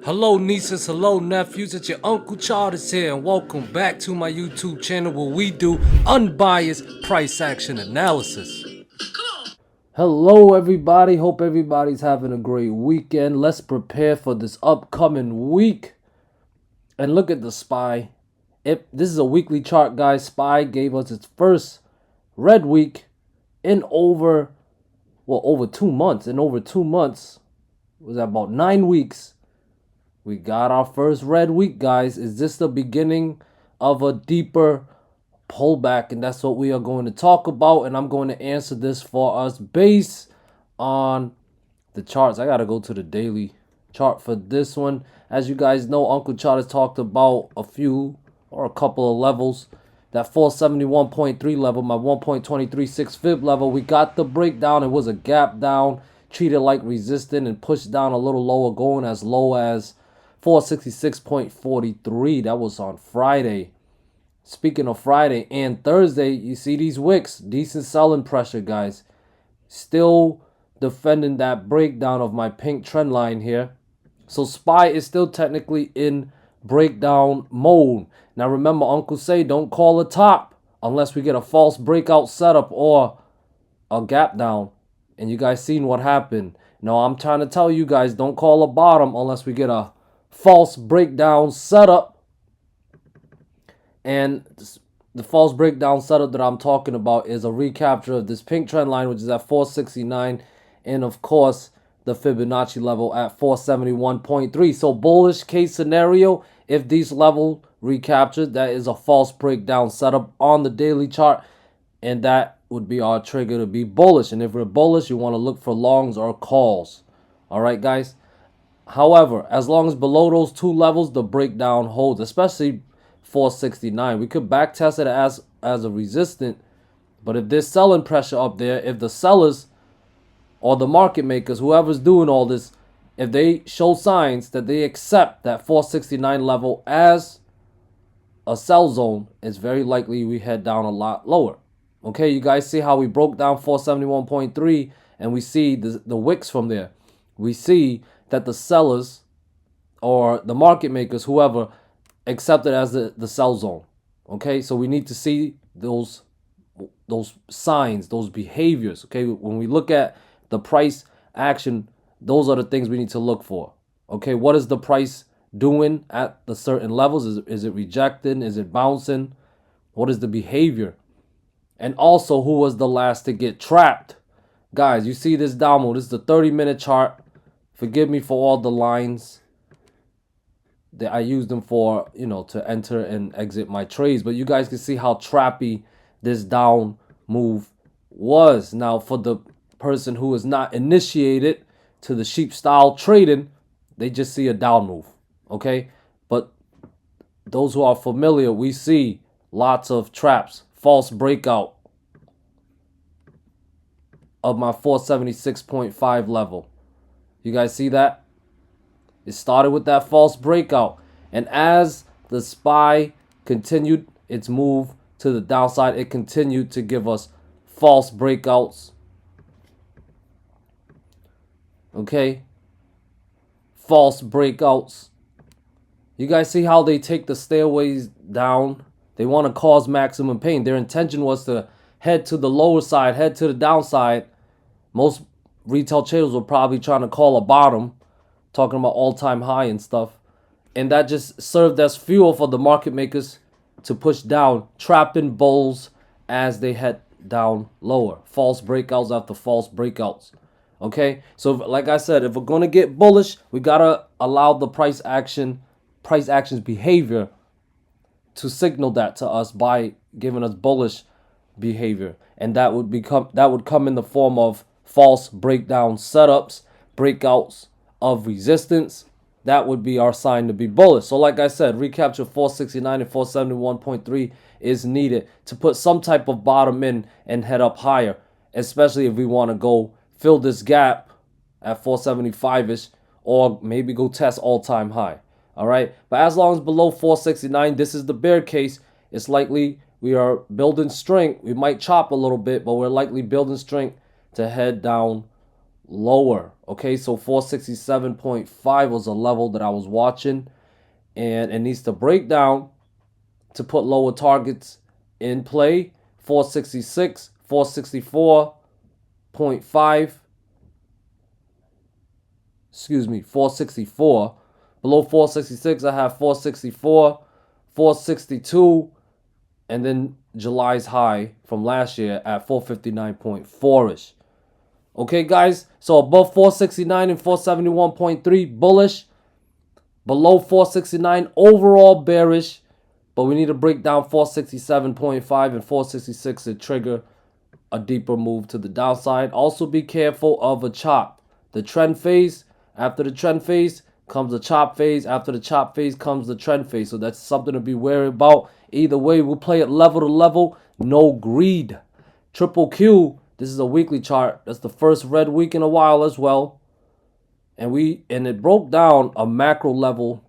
Hello nieces, hello nephews, it's your Uncle Charles here, and welcome back to my YouTube channel where we do unbiased price action analysis. Hello everybody, hope everybody's having a great weekend. Let's prepare for this upcoming week. And look at the SPY. This is a weekly chart, guys. SPY gave us its first red week in over 2 months. In over 2 months, was that about 9 weeks? We got our first red week, guys. Is this the beginning of a deeper pullback? And that's what we are going to talk about. And I'm going to answer this for us based on the charts. I got to go to the daily chart for this one. As you guys know, Uncle Chart has talked about a couple of levels. That 471.3 level, my 1.236 fib level. We got the breakdown. It was a gap down, treated like resistant and pushed down a little lower, going as low as 466.43. That was on Friday. Speaking of Friday and Thursday, you see these wicks, decent selling pressure, guys. Still defending that breakdown of my pink trend line here. So SPY is still technically in breakdown mode. Now remember, Uncle say don't call a top unless we get a false breakout setup or a gap down. And you guys seen what happened. Now I'm trying to tell you guys, don't call a bottom unless we get a false breakdown setup. And the false breakdown setup that I'm talking about is a recapture of this pink trend line, which is at 469, and of course the Fibonacci level at 471.3. So bullish case scenario, if these levels recaptured, that is a false breakdown setup on the daily chart, and that would be our trigger to be bullish. And if we're bullish, you want to look for longs or calls. All right, guys. However, as long as below those two levels, the breakdown holds, especially 469. We could back test it as a resistant, but if there's selling pressure up there, if the sellers or the market makers, whoever's doing all this, if they show signs that they accept that 469 level as a sell zone, it's very likely we head down a lot lower. Okay, you guys see how we broke down 471.3 and we see the wicks from there. We see that the sellers or the market makers, whoever, accept it as the sell zone. Okay, so we need to see those signs, those behaviors. Okay, when we look at the price action, those are the things we need to look for. Okay, what is the price doing at the certain levels? Is it rejecting? Is it bouncing? What is the behavior? And also, who was the last to get trapped? Guys, you see this down move. This is the 30-minute chart. Forgive me for all the lines that I use them for, to enter and exit my trades. But you guys can see how trappy this down move was. Now, for the person who is not initiated to the sheep style trading, they just see a down move. Okay? But those who are familiar, we see lots of traps, false breakout of my 476.5 level. You guys see that? It started with that false breakout. And as the SPY continued its move to the downside, it continued to give us false breakouts. Okay? False breakouts. You guys see how they take the stairways down? They want to cause maximum pain. Their intention was to head to the lower side, head to the downside. Most retail traders were probably trying to call a bottom, talking about all-time high and stuff. And that just served as fuel for the market makers to push down, trapping bulls as they head down lower. False breakouts after false breakouts. Okay? So like I said, if we're going to get bullish, we got to allow the price action's behavior to signal that to us by giving us bullish behavior. And that would come in the form of false breakdown setups, breakouts of resistance. That would be our sign to be bullish. So like I said, recapture 469 and 471.3 is needed to put some type of bottom in and head up higher, especially if we want to go fill this gap at 475-ish or maybe go test all-time high. All right, but as long as below 469, this is the bear case. It's likely we are building strength. We might chop a little bit, but we're likely building strength to head down lower. Okay, so 467.5 was a level that I was watching, and it needs to break down to put lower targets in play. 466, 464.5, excuse me, 464. Below 466, I have 464, 462, and then July's high from last year at 459.4-ish. Okay, guys, so above 469 and 471.3, bullish. Below 469, overall bearish. But we need to break down 467.5 and 466 to trigger a deeper move to the downside. Also be careful of a chop. The trend phase, after the trend phase comes the chop phase. After the chop phase comes the trend phase. So that's something to be wary about. Either way, we'll play it level to level. No greed. Triple Q, this is a weekly chart. That's the first red week in a while as well. And it broke down a macro level.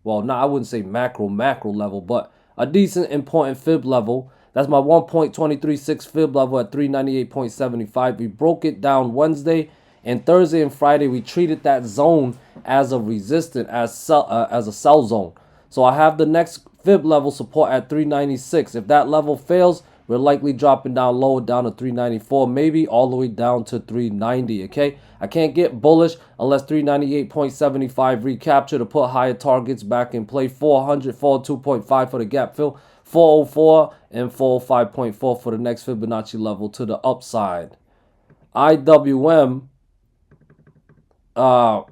Well, no, I wouldn't say macro level, but a decent important fib level. That's my 1.236 fib level at 398.75. We broke it down Wednesday, and Thursday and Friday we treated that zone as a resistance, as a sell zone. So I have the next fib level support at 396. If that level fails, we're likely dropping down lower, down to 394, maybe all the way down to 390, okay? I can't get bullish unless 398.75 recapture to put higher targets back in play. 400, 402.5 for the gap fill, 404 and 405.4 for the next Fibonacci level to the upside. IWM, I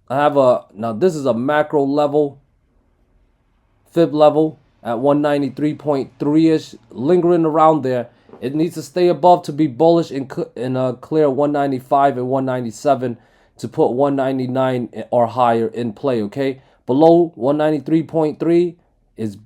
have now this is a macro level, fib level at 193.3-ish, lingering around there. It needs to stay above to be bullish and clear 195 and 197 to put 199 or higher in play, okay? Below 193.3 is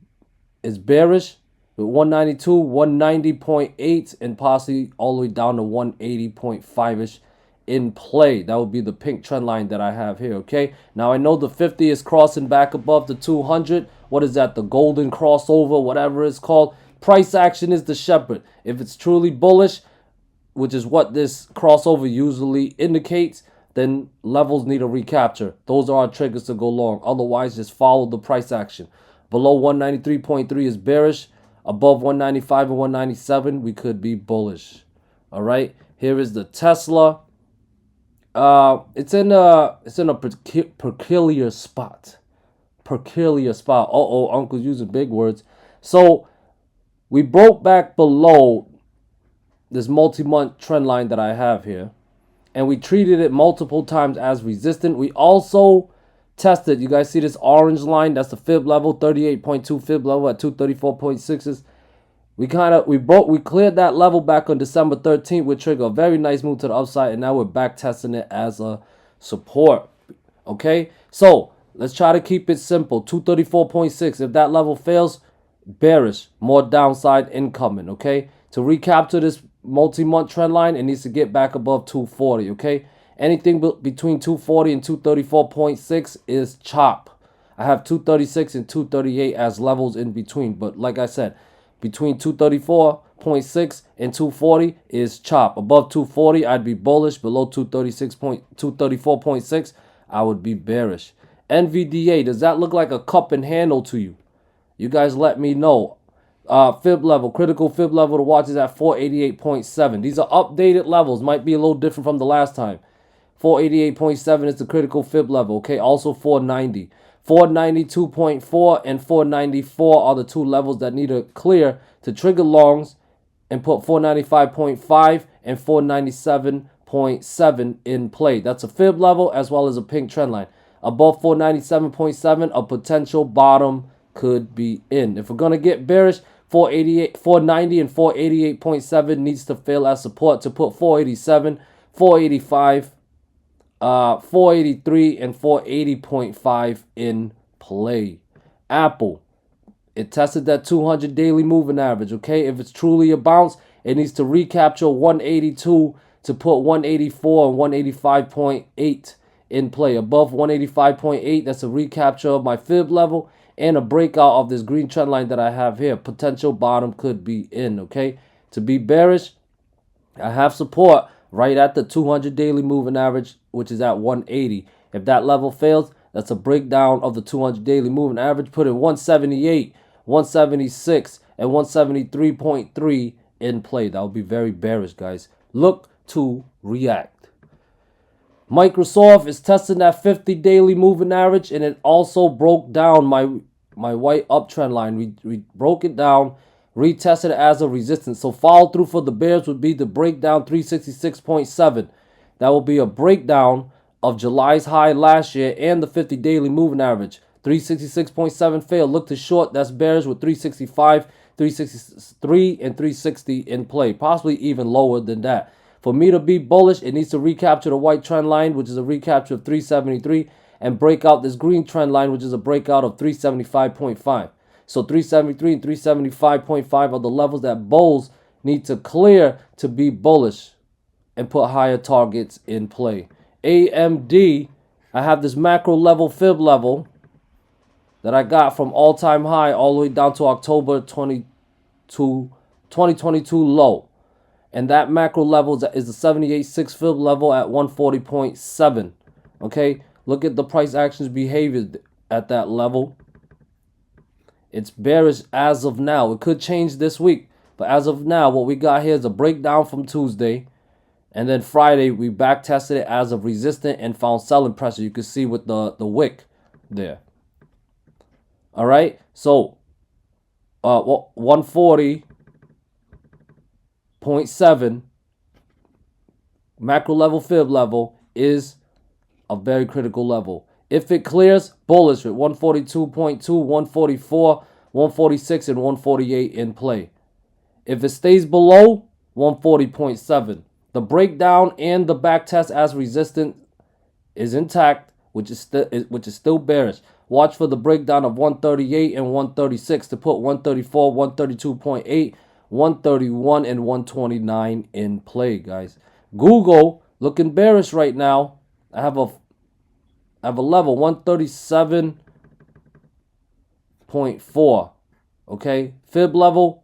bearish, with 192, 190.8, and possibly all the way down to 180.5-ish in play. That would be the pink trend line that I have here, okay? Now, I know the 50 is crossing back above the 200. What is that? The golden crossover, whatever it's called. Price action is the shepherd. If it's truly bullish, which is what this crossover usually indicates, then levels need a recapture. Those are our triggers to go long. Otherwise, just follow the price action. Below 193.3 is bearish. Above 195 and 197, we could be bullish. All right. Here is the Tesla. It's in a peculiar spot. Peculiar spot. Uncle's using big words. So we broke back below this multi-month trend line that I have here, and we treated it multiple times as resistant. We also tested, you guys see this orange line? That's the fib level, 38.2 fib level at 234.6s. We cleared that level back on December 13th, which triggered a very nice move to the upside, and now we're back testing it as a support. Okay, so let's try to keep it simple. 234.6. If that level fails, bearish, more downside incoming. Okay, to recapture this multi-month trend line, it needs to get back above 240. Okay, anything between 240 and 234.6 is chop. I have 236 and 238 as levels in between, but like I said, between 234.6 and 240 is chop. Above 240, I'd be bullish. Below 234.6, I would be bearish. NVDA, does that look like a cup and handle to you? You guys let me know. Fib level, critical fib level to watch is at 488.7. These are updated levels. Might be a little different from the last time. 488.7 is the critical fib level. Okay, also 490. 492.4 and 494 are the two levels that need to clear to trigger longs and put 495.5 and 497.7 in play. That's a fib level as well as a pink trend line. Above 497.7, a potential bottom could be in. If we're going to get bearish, 490 and 488.7 needs to fail as support to put 487, 485, 483 and 480.5 in play. Apple, it tested that 200 daily moving average. Okay, if it's truly a bounce, it needs to recapture 182 to put 184 and 185.8 in play. Above 185.8, that's a recapture of my fib level and a breakout of this green trend line that I have here. Potential bottom could be in. Okay, to be bearish, I have support right at the 200 daily moving average, which is at 180. If that level fails, that's a breakdown of the 200 daily moving average. Put in 178, 176, and 173.3 in play. That would be very bearish, guys. Look to react. Microsoft is testing that 50 daily moving average, and it also broke down my white uptrend line. We broke it down, retested it as a resistance. So follow through for the bears would be the breakdown 366.7. That will be a breakdown of July's high last year and the 50 daily moving average. 366.7 failed. Look to short. That's bearish with 365, 363, and 360 in play. Possibly even lower than that. For me to be bullish, it needs to recapture the white trend line, which is a recapture of 373, and break out this green trend line, which is a breakout of 375.5. So 373 and 375.5 are the levels that bulls need to clear to be bullish and put higher targets in play. AMD, I have this macro level fib level that I got from all-time high all the way down to October 2022 low. And that macro level is the 78.6 fib level at 140.7. Okay, look at the price actions behavior at that level. It's bearish as of now. It could change this week, but as of now, what we got here is a breakdown from Tuesday. And then Friday, we back tested it as a resistant and found selling pressure. You can see with the wick there. All right, so 140.7 macro level fib level is a very critical level. If it clears, bullish with 142.2, 144, 146, and 148 in play. If it stays below 140.7, the breakdown and the back test as resistance is intact, which is still bearish. Watch for the breakdown of 138 and 136 to put 134, 132.8, 131, and 129 in play, guys. Google looking bearish right now. I have a level 137.4. Okay, fib level,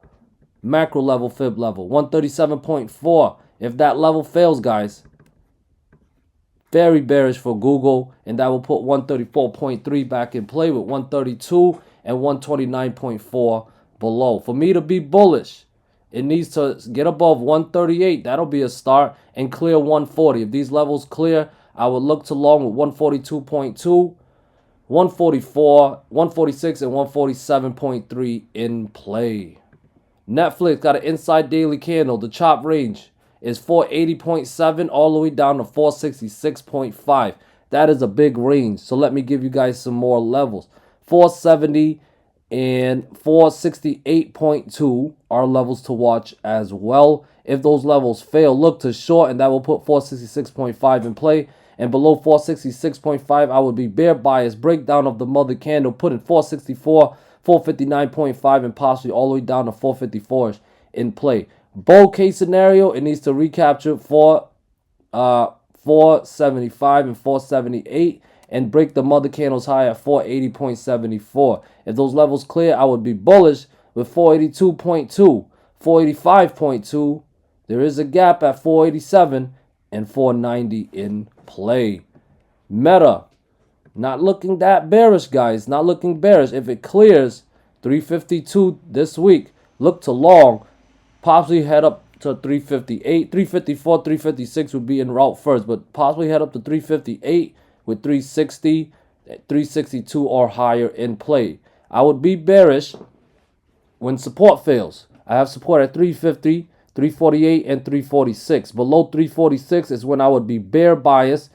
macro level, fib level 137.4. If that level fails, guys, very bearish for Google, and that will put 134.3 back in play with 132 and 129.4 below. For me to be bullish, it needs to get above 138. That'll be a start, and clear 140. If these levels clear, I would look to long with 142.2, 144, 146, and 147.3 in play. Netflix got an inside daily candle. The chop range is 480.7 all the way down to 466.5. That is a big range. So let me give you guys some more levels. 470 and 468.2 are levels to watch as well. If those levels fail, look to short, and that will put 466.5 in play. And below 466.5, I would be bear bias. Breakdown of the mother candle, put in 464, 459.5, and possibly all the way down to 454 in play. Bull case scenario, it needs to recapture 475 and 478 and break the mother candles high at 480.74. If those levels clear, I would be bullish with 482.2, 485.2. There is a gap at 487 and 490 in play. Meta, not looking that bearish, guys. Not looking bearish. If it clears 352 this week, look to long. Possibly head up to 358, 354, 356 would be en route first, but possibly head up to 358 with 360, 362 or higher in play. I would be bearish when support fails. I have support at 350, 348, and 346. Below 346 is when I would be bear bias.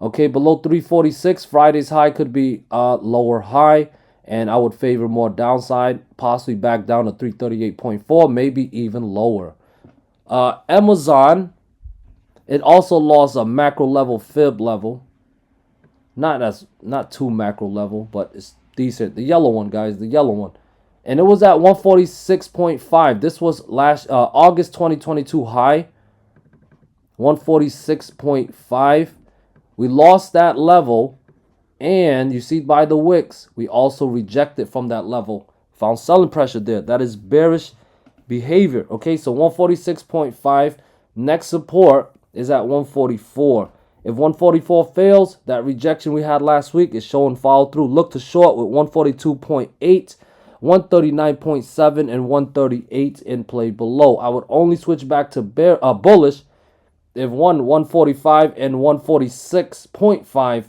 Okay, below 346, Friday's high could be lower high, and I would favor more downside, possibly back down to 338.4, maybe even lower. Amazon, it also lost a macro level fib level. Not too macro level, but it's decent. The yellow one, guys, the yellow one. And it was at 146.5. This was last August 2022 high. 146.5. We lost that level. And you see by the wicks, we also rejected from that level. Found selling pressure there. That is bearish behavior. Okay, so 146.5. Next support is at 144. If 144 fails, that rejection we had last week is showing follow through. Look to short with 142.8, 139.7, and 138 in play below. I would only switch back to bullish if 145 and 146.5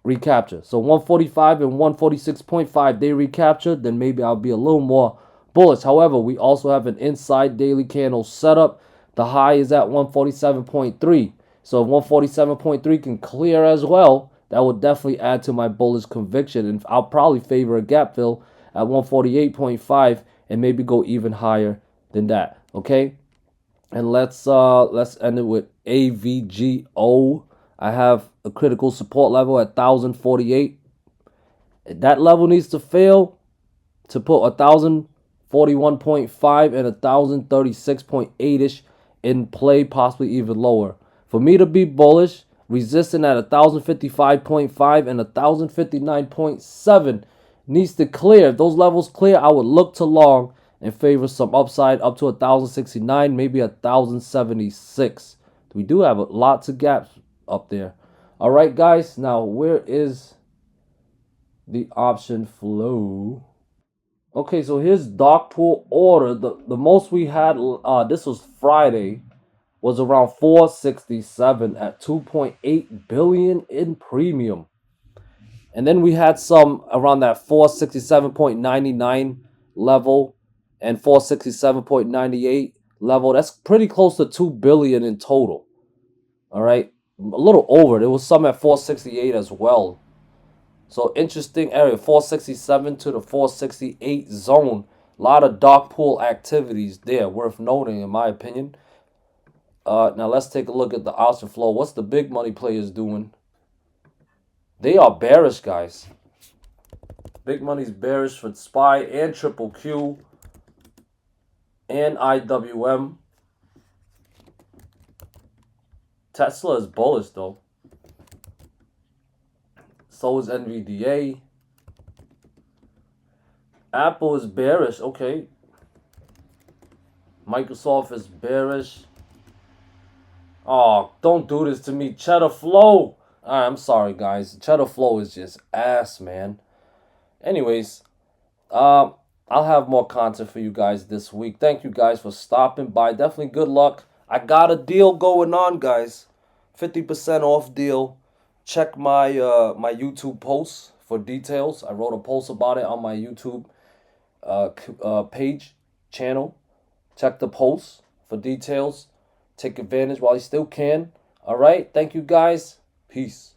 recapture. So 145 and 146.5 they recapture, then maybe I'll be a little more bullish. However, we also have an inside daily candle setup. The high is at 147.3. So if 147.3 can clear as well, that would definitely add to my bullish conviction. And I'll probably favor a gap fill at 148.5 and maybe go even higher than that. Okay? And let's end it with AVGO. I have a critical support level at 1048. That level needs to fail to put 1041.5 and 1036.8ish in play, possibly even lower. For me to be bullish, resistant at 1055.5 and 1059.7 needs to clear. If those levels clear, I would look to long and favor some upside up to 1069, maybe 1076. We do have lots of gaps up there. All right, guys. Now, where is the option flow? Okay, so here's Darkpool order. The most we had, this was Friday, was around 467 at 2.8 billion in premium. And then we had some around that 467.99 level and 467.98 level. That's pretty close to 2 billion in total. All right, a little over. There was some at 468 as well. So interesting area, 467 to the 468 zone. A lot of dark pool activities there, worth noting in my opinion. Now let's take a look at the option flow. What's the big money players doing? They are bearish, guys. Big money's bearish for SPY and QQQ and IWM. Tesla is bullish though. So is NVDA. Apple is bearish. Okay. Microsoft is bearish. Oh, don't do this to me. Cheddar Flow. Alright, I'm sorry, guys. Cheddar Flow is just ass, man. Anyways, I'll have more content for you guys this week. Thank you guys for stopping by. Definitely good luck. I got a deal going on, guys. 50% off deal. Check my my YouTube posts for details. I wrote a post about it on my YouTube page channel. Check the posts for details. Take advantage while you still can. All right. Thank you guys. Peace.